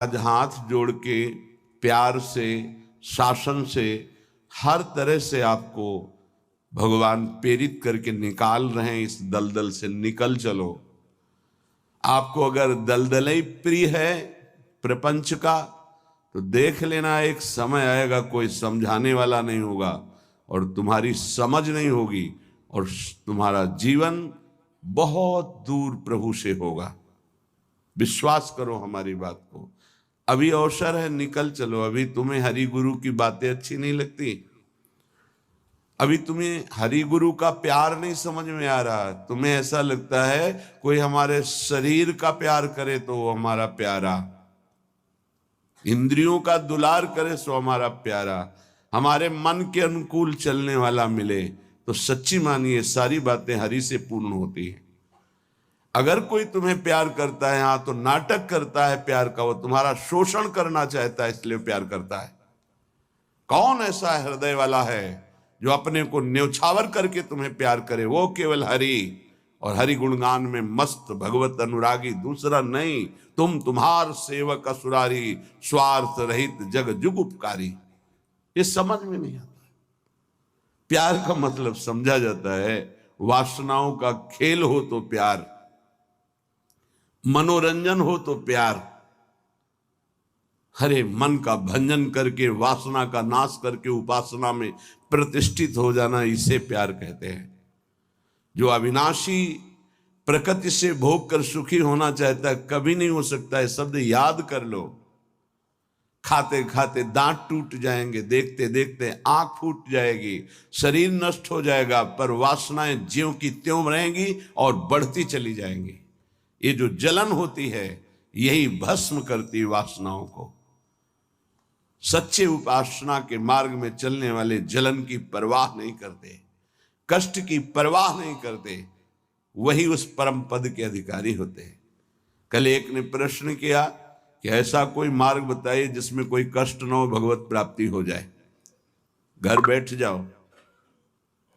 आज हाथ जोड़ के प्यार से, शासन से, हर तरह से आपको भगवान प्रेरित करके निकाल रहे हैं। इस दलदल से निकल चलो। आपको अगर दलदल ही प्रिय है प्रपंच का, तो देख लेना एक समय आएगा कोई समझाने वाला नहीं होगा और तुम्हारी समझ नहीं होगी और तुम्हारा जीवन बहुत दूर प्रभु से होगा। विश्वास करो हमारी बात को। अभी अवसर है, निकल चलो। अभी तुम्हें हरि गुरु की बातें अच्छी नहीं लगती, अभी तुम्हें हरि गुरु का प्यार नहीं समझ में आ रहा, तुम्हें ऐसा लगता है कोई हमारे शरीर का प्यार करे तो वो हमारा प्यारा, इंद्रियों का दुलार करे सो हमारा प्यारा, हमारे मन के अनुकूल चलने वाला मिले तो सच्ची मानिए सारी बातें हरि से पूर्ण होती है। अगर कोई तुम्हें प्यार करता है, हाँ, तो नाटक करता है प्यार का, वो तुम्हारा शोषण करना चाहता है इसलिए प्यार करता है। कौन ऐसा हृदय वाला है जो अपने को न्यौछावर करके तुम्हें प्यार करे? वो केवल हरि और हरि गुणगान में मस्त भगवत अनुरागी, दूसरा नहीं। तुम तुम्हार सेवक असुरारी, स्वार्थ रहित जग जुग उपकारी। ये समझ में नहीं आता। प्यार का मतलब समझा जाता है वासनाओं का खेल हो तो प्यार, मनोरंजन हो तो प्यार, हरे मन का भंजन करके वासना का नाश करके उपासना में प्रतिष्ठित हो जाना, इसे प्यार कहते हैं। जो अविनाशी प्रकृति से भोग कर सुखी होना चाहता है कभी नहीं हो सकता है। शब्द याद कर लो। खाते खाते दांत टूट जाएंगे, देखते देखते आंख फूट जाएगी, शरीर नष्ट हो जाएगा, पर वासनाएं ज्यों की त्यों रहेंगी और बढ़ती चली जाएंगी। ये जो जलन होती है यही भस्म करती वासनाओं को। सच्चे उपासना के मार्ग में चलने वाले जलन की परवाह नहीं करते, कष्ट की परवाह नहीं करते, वही उस परम पद के अधिकारी होते हैं। कल एक ने प्रश्न किया कि ऐसा कोई मार्ग बताइए जिसमें कोई कष्ट न हो, भगवत प्राप्ति हो जाए। घर बैठ जाओ।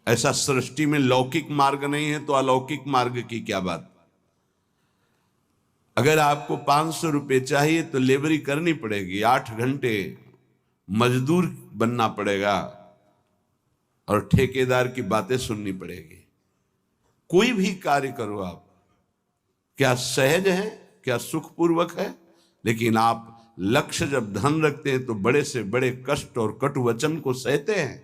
ऐसा सृष्टि में लौकिक मार्ग नहीं है तो अलौकिक मार्ग की क्या बात। अगर आपको 500 रुपये चाहिए तो लेबरी करनी पड़ेगी, 8 घंटे मजदूर बनना पड़ेगा और ठेकेदार की बातें सुननी पड़ेगी। कोई भी कार्य करो आप, क्या सहज है, क्या सुखपूर्वक है, लेकिन आप लक्ष्य जब धन रखते हैं तो बड़े से बड़े कष्ट और कटु वचन को सहते हैं।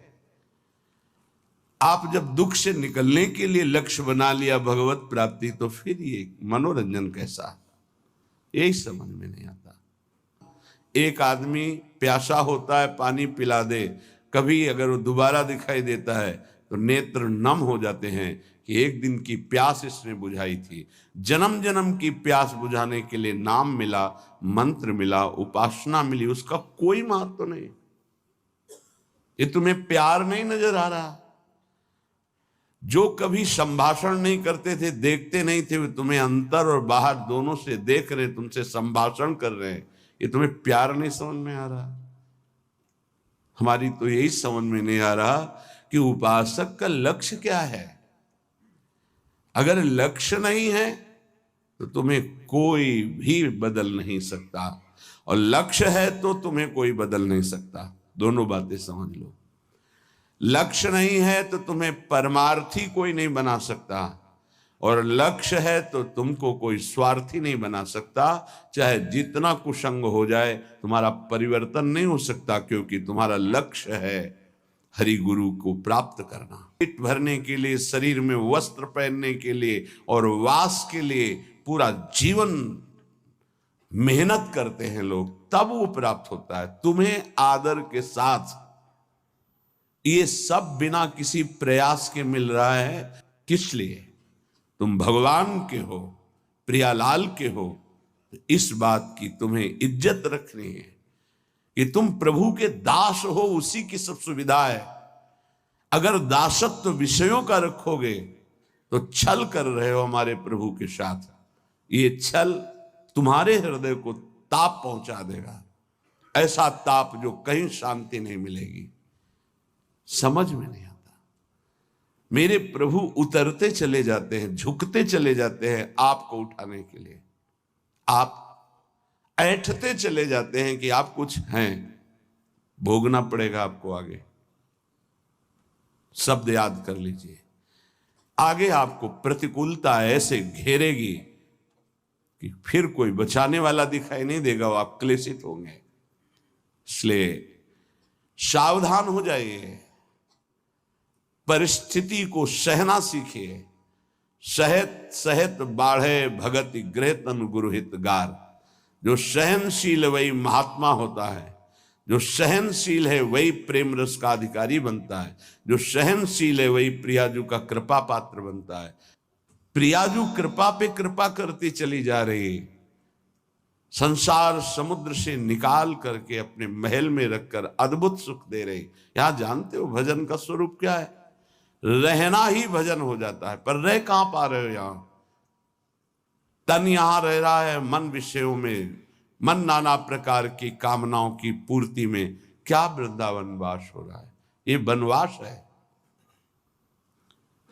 आप जब दुख से निकलने के लिए लक्ष्य बना लिया भगवत प्राप्ति, तो फिर ये मनोरंजन कैसा, यही समझ में नहीं आता। एक आदमी प्यासा होता है, पानी पिला दे, कभी अगर वो दोबारा दिखाई देता है तो नेत्र नम हो जाते हैं कि एक दिन की प्यास इसने बुझाई थी। जन्म जन्म की प्यास बुझाने के लिए नाम मिला, मंत्र मिला, उपासना मिली, उसका कोई महत्व नहीं। ये तुम्हें प्यार नहीं नजर आ रहा। जो कभी संभाषण नहीं करते थे, देखते नहीं थे, वे तुम्हें अंतर और बाहर दोनों से देख रहे, तुमसे संभाषण कर रहे हैं, ये तुम्हें प्यार नहीं समझ में आ रहा। हमारी तो यही समझ में नहीं आ रहा कि उपासक का लक्ष्य क्या है। अगर लक्ष्य नहीं है तो तुम्हें कोई भी बदल नहीं सकता, और लक्ष्य है तो तुम्हें कोई बदल नहीं सकता। दोनों बातें समझ लो। लक्ष्य नहीं है तो तुम्हें परमार्थी कोई नहीं बना सकता, और लक्ष्य है तो तुमको कोई स्वार्थी नहीं बना सकता। चाहे जितना कुसंग हो जाए, तुम्हारा परिवर्तन नहीं हो सकता, क्योंकि तुम्हारा लक्ष्य है हरि गुरु को प्राप्त करना। पेट भरने के लिए, शरीर में वस्त्र पहनने के लिए और वास के लिए पूरा जीवन मेहनत करते हैं लोग, तब वो प्राप्त होता है। तुम्हें आदर के साथ ये सब बिना किसी प्रयास के मिल रहा है। किस लिए? तुम भगवान के हो, प्रियालाल के हो, तो इस बात की तुम्हें इज्जत रखनी है कि तुम प्रभु के दास हो, उसी की सब सुविधा है। अगर दासत्व विषयों का रखोगे तो छल कर रहे हो हमारे प्रभु के साथ। ये छल तुम्हारे हृदय को ताप पहुंचा देगा, ऐसा ताप जो कहीं शांति नहीं मिलेगी। समझ में नहीं आता। मेरे प्रभु उतरते चले जाते हैं, झुकते चले जाते हैं आपको उठाने के लिए। आप ऐंठते चले जाते हैं कि आप कुछ हैं, भोगना पड़ेगा आपको आगे। शब्द याद कर लीजिए, आगे आपको प्रतिकूलता ऐसे घेरेगी कि फिर कोई बचाने वाला दिखाई नहीं देगा, वो आप क्लेशित होंगे। इसलिए सावधान हो जाइए, परिस्थिति को सहना सीखिए। सहत सहत बाढ़े भगति गृह तन गुरुहित गार। जो सहनशील वही महात्मा होता है, जो सहनशील है वही प्रेम रस का अधिकारी बनता है, जो सहनशील है वही प्रियाजू का कृपा पात्र बनता है। प्रियाजू कृपा पे कृपा करती चली जा रही, संसार समुद्र से निकाल करके अपने महल में रखकर अद्भुत सुख दे रही। यहां जानते हो भजन का स्वरूप क्या है? रहना ही भजन हो जाता है। पर रह कहां पा रहे हो? यहां तन यहां रह रहा है मन विषयों में, मन नाना प्रकार की कामनाओं की पूर्ति में। क्या वृंदावन वास हो रहा है? ये वनवास है।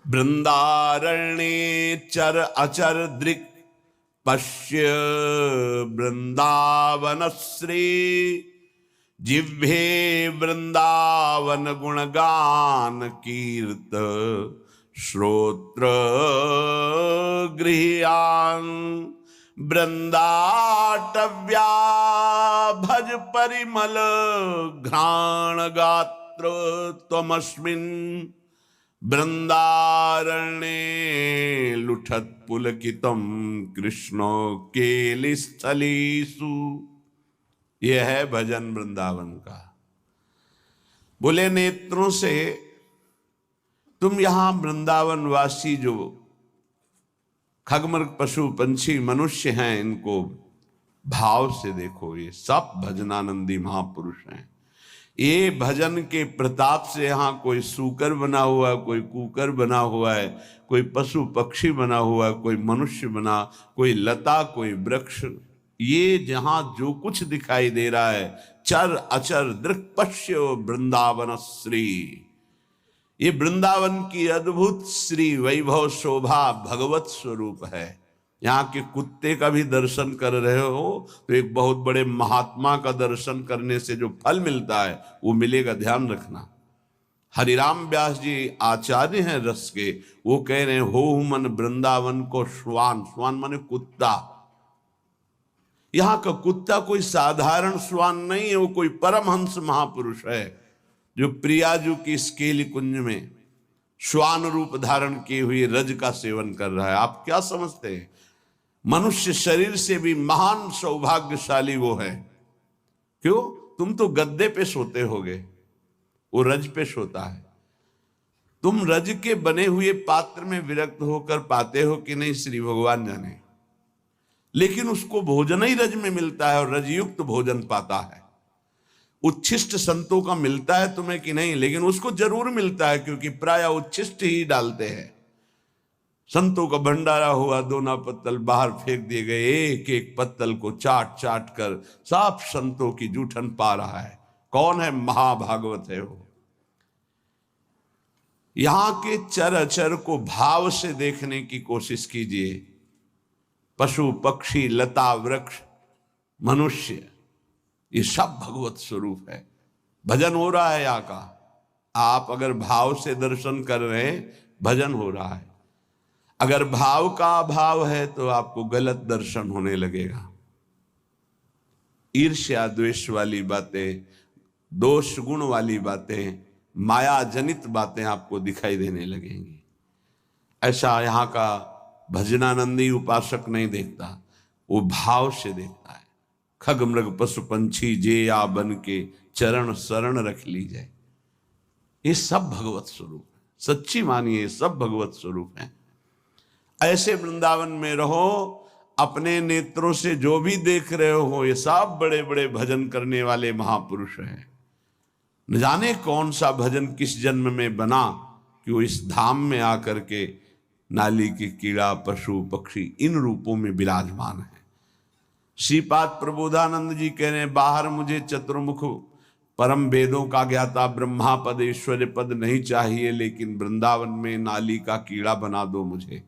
वृंदारण्ये चर अचर दृक् पश्य वृंदावन श्री। जिह्वे वृंदावन गुणगान कीर्त श्रोत्र गृह्यान। वृंदाटव्या भज परिमल घ्राण गात्र त्वमस्मिन्। वृंदारण्ये लुठत पुलकितम कृष्णो केलिस्थलीसु। यह है भजन वृंदावन का। बोले नेत्रों से तुम यहां वृंदावन वासी जो खगमृग पशु पंछी मनुष्य हैं, इनको भाव से देखो। ये सब भजनानंदी महापुरुष हैं। ये भजन के प्रताप से यहाँ कोई सूकर बना हुआ है, कोई कुकर बना हुआ है, कोई पशु पक्षी बना हुआ है, कोई मनुष्य बना, कोई लता, कोई वृक्ष। ये जहां जो कुछ दिखाई दे रहा है, चर अचर दृक् पश्य वृंदावन श्री। ये वृंदावन की अद्भुत श्री वैभव शोभा भगवत स्वरूप है। यहाँ के कुत्ते का भी दर्शन कर रहे हो तो एक बहुत बड़े महात्मा का दर्शन करने से जो फल मिलता है वो मिलेगा, ध्यान रखना। हरिराम व्यास जी आचार्य हैं रस के, वो कह रहे हैं हो मन वृंदावन को श्वान। श्वान माने कुत्ता। यहाँ का कुत्ता कोई साधारण श्वान नहीं है, वो कोई परमहंस महापुरुष है जो प्रियाजू की स्केली कुंज में श्वान रूप धारण किए हुए रज का सेवन कर रहा है। आप क्या समझते हैं? मनुष्य शरीर से भी महान सौभाग्यशाली वो है। क्यों? तुम तो गद्दे पे सोते होगे, वो रज पे सोता है। तुम रज के बने हुए पात्र में विरक्त होकर पाते हो कि नहीं, श्री भगवान जाने। लेकिन उसको भोजन ही रज में मिलता है और रजयुक्त भोजन पाता है। उच्छिष्ट संतों का मिलता है तुम्हें कि नहीं, लेकिन उसको जरूर मिलता है क्योंकि प्राय उच्छिष्ट ही डालते हैं। संतों का भंडारा हुआ, दोना पत्तल बाहर फेंक दिए गए, एक एक पत्तल को चाट चाट कर साफ संतों की जूठन पा रहा है। कौन है? महाभागवत है वो। यहां के चर अचर को भाव से देखने की कोशिश कीजिए। पशु पक्षी लता वृक्ष मनुष्य, ये सब भगवत स्वरूप है। भजन हो रहा है यहाँ का। आप अगर भाव से दर्शन कर रहे हैं, भजन हो रहा है। अगर भाव का अभाव है तो आपको गलत दर्शन होने लगेगा। ईर्ष्या द्वेष वाली बातें, दोष गुण वाली बातें, माया जनित बातें आपको दिखाई देने लगेंगी। ऐसा यहाँ का भजनानंदी उपासक नहीं देखता, वो भाव से देखता है। खग मृग पशु पंछी जे या बन के चरण शरण रख ली जाए। ये सब भगवत स्वरूप है। सच्ची मानिए, सब भगवत स्वरूप है। ऐसे वृंदावन में रहो, अपने नेत्रों से जो भी देख रहे हो ये सब बड़े बड़े भजन करने वाले महापुरुष हैं। न जाने कौन सा भजन किस जन्म में बना कि वो इस धाम में आकर के नाली की कीड़ा पशु पक्षी इन रूपों में विराजमान है। श्रीपाद प्रबोधानंद जी कह रहे हैं, बाहर मुझे चतुर्मुख परम वेदों का ज्ञाता ब्रह्मा पद ऐश्वर्य पद नहीं चाहिए, लेकिन वृंदावन में नाली का कीड़ा बना दो मुझे।